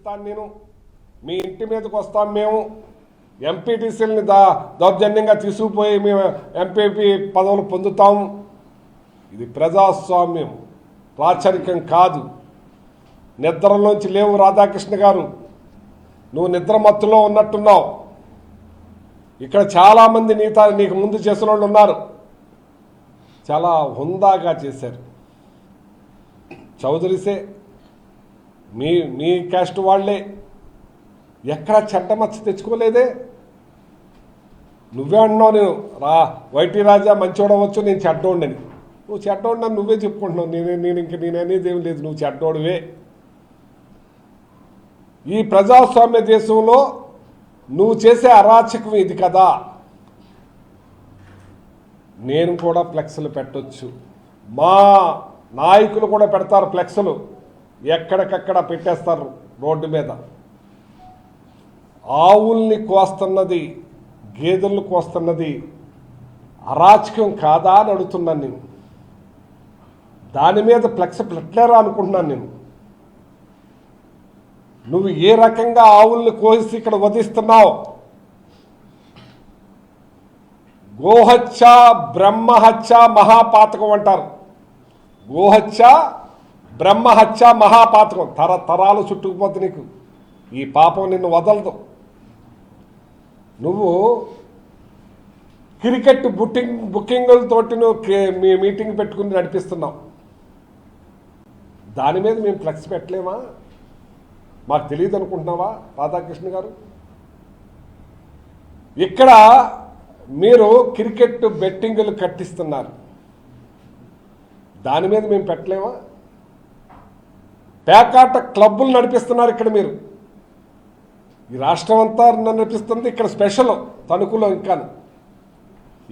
ఇస్తాను నేను, మీ ఇంటి మీదకి వస్తాం మేము, ఎంపీటీసీలని దౌర్జన్యంగా తీసుకుపోయి మేము ఎంపీపీ పదవులు పొందుతాము. ఇది ప్రజాస్వామ్యం, రాచరికం కాదు. నిద్రలోంచి లేవు రాధాకృష్ణ గారు, నువ్వు నిద్రమత్తులో ఉన్నట్టున్నావు. ఇక్కడ చాలామంది నీకు ముందు చేసిన వాళ్ళు ఉన్నారు, చాలా హుందాగా చేశారు. చౌదరిసే మీ క్యాస్ట్ వాళ్లే, ఎక్కడ చెడ్డమచ్చ తెచ్చుకోలేదే. నువ్వే అన్నావు, నేను వైటీ రాజా మంచోడవచ్చు, నేను చెడ్డోడిని. నువ్వు చెడ్డోడిని నువ్వే చెప్పుకుంటున్నావు. నేనేది ఏం లేదు, నువ్వు చెడ్డోడివే. ఈ ప్రజాస్వామ్య దేశంలో నువ్వు చేసే అరాచకం ఇది కదా. నేను కూడా ఫ్లెక్స్లు పెట్టొచ్చు, మా నాయకులు కూడా పెడతారు ఫ్లెక్స్లు, ఎక్కడికక్కడ పెట్టేస్తారు రోడ్డు మీద. ఆవుల్ని కోస్తున్నది, గేదెలను కోస్తున్నది అరాచకం కాదా అని అడుగుతున్నాను నేను. దాని మీద ఫ్లెక్స్ పెట్టలేరా అనుకుంటున్నాను నేను. నువ్వు ఏ రకంగా ఆవుల్ని కోసి ఇక్కడ వధిస్తున్నావు? గోహత్య బ్రహ్మహత్య మహాపాతకం అంటారు. గోహత్య బ్రహ్మహత్య మహాపాతకం, తరతరాలు చుట్టుకుపోతే నీకు ఈ పాపం నిన్ను వదలదు. నువ్వు క్రికెట్ బుకింగులతోటి మీ మీటింగ్ పెట్టుకుని నడిపిస్తున్నావు. దాని మీద మేము ఫ్లెక్స్ పెట్టలేమా? మాకు తెలియదు అనుకుంటున్నావా రాధాకృష్ణ గారు? ఇక్కడ మీరు క్రికెట్ బెట్టింగులు కట్టిస్తున్నారు, దాని మీద మేము పెట్టలేమా? పేకాట క్లబ్బులు నడిపిస్తున్నారు ఇక్కడ మీరు. ఈ రాష్ట్రం అంతా నడిపిస్తుంది, ఇక్కడ స్పెషల్ తణుకులో. ఇంకా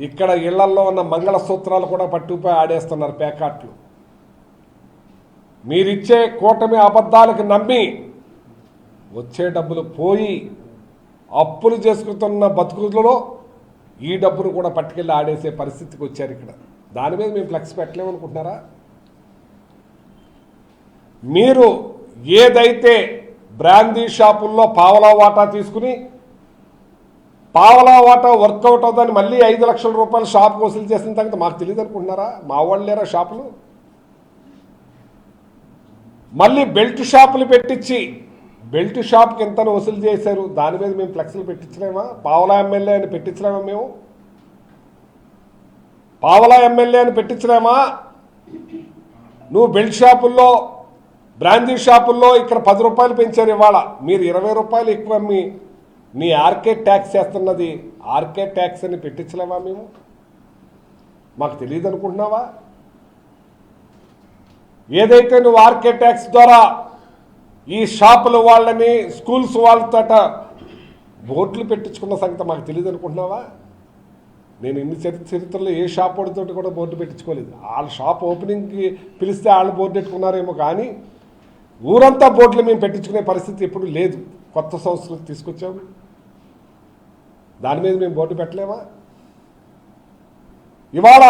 ఇక్కడ ఇళ్లల్లో ఉన్న మంగళసూత్రాలు కూడా పట్టుకుపోయి ఆడేస్తున్నారు పేకాట్లు. మీరిచ్చే కూటమి అబద్ధాలకు నమ్మి వచ్చే డబ్బులు పోయి అప్పులు చేసుకుతున్న బతుకులలో ఈ డబ్బును కూడా పట్టుకెళ్ళి ఆడేసే పరిస్థితికి వచ్చారు ఇక్కడ. దాని మీద మేము ఫ్లెక్స్ పెట్టలేమనుకుంటున్నారా? మీరు ఏదైతే బ్రాందీ షాపుల్లో పావలా వాటా తీసుకుని పావలా వాటా వర్కౌట్ అవుతుందని మళ్ళీ 5 లక్షల రూపాయలు షాప్ వసూలు చేసిన తర్వాత మాకు తెలియదు అనుకుంటున్నారా? మా వాళ్ళు లేరా షాపులు? మళ్ళీ బెల్ట్ షాపులు పెట్టించి బెల్ట్ షాప్కి ఎంత వసూలు చేశారు, దాని మీద మేము ఫ్లెక్స్లు పెట్టించలేమా? పావలా ఎమ్మెల్యే అని పెట్టించలేమా? మేము పావలా ఎమ్మెల్యే అని పెట్టించలేమా? నువ్వు బెల్ట్ షాపుల్లో బ్రాందీ షాపుల్లో ఇక్కడ 10 రూపాయలు పెంచారు, ఇవాళ మీరు 20 రూపాయలు ఎక్కువ నీ ఆర్కే ట్యాక్స్ చేస్తున్నది ఆర్కే ట్యాక్స్ అని పెట్టించలేమా మేము? మాకు తెలియదు అనుకుంటున్నావా? ఏదైతే నువ్వు ఆర్కే ట్యాక్స్ ద్వారా ఈ షాపుల వాళ్ళని స్కూల్స్ వాళ్ళతో బోర్డులు పెట్టించుకున్న సంగతి మాకు తెలియదు అనుకుంటున్నావా? నేను ఇన్ని చరిత్రలో ఏ షాప్ వాడితో కూడా బోర్డు పెట్టించుకోలేదు. వాళ్ళ షాప్ ఓపెనింగ్కి పిలిస్తే వాళ్ళు బోర్డు పెట్టుకున్నారేమో, కానీ ఊరంతా బోర్డులు మేము పెట్టించుకునే పరిస్థితి ఎప్పుడు లేదు. కొత్త సంస్కృతి తీసుకొచ్చాము, దాని మీద మేము బోర్డు పెట్టలేమా? ఇవాళ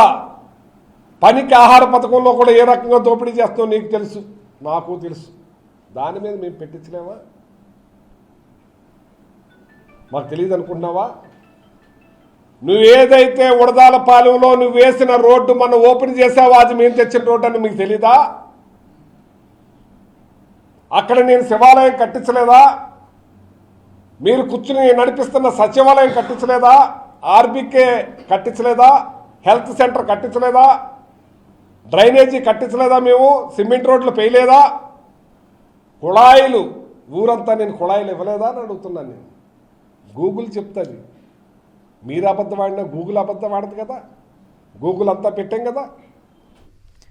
పనికి ఆహార పథకంలో కూడా ఏ రకంగా దోపిడీ చేస్తామో నీకు తెలుసు, నాకు తెలుసు. దాని మీద మేము పెట్టించలేమా? మాకు తెలియదు అనుకుంటున్నావా? నువ్వేదైతే ఉడదాల పాలెంలో నువ్వు వేసిన రోడ్డు మనం ఓపెన్ చేసావో అది మేము తెచ్చిన రోడ్డు అని మీకు తెలీదా? అక్కడ నేను శివాలయం కట్టించలేదా? మీరు కూర్చుని నడిపిస్తున్న సచివాలయం కట్టించలేదా? ఆర్బీకే కట్టించలేదా? హెల్త్ సెంటర్ కట్టించలేదా? డ్రైనేజీ కట్టించలేదా? మేము సిమెంట్ రోడ్లు వేయలేదా? కుళాయిలు ఊరంతా నేను కుళాయిలు ఇవ్వలేదా అని అడుగుతున్నాను నేను. గూగుల్ చెప్తుంది, మీరు అబద్ధం ఆడినా గూగుల్ అబద్ధం ఆడదు కదా. గూగుల్ అంతా పెట్టాం కదా.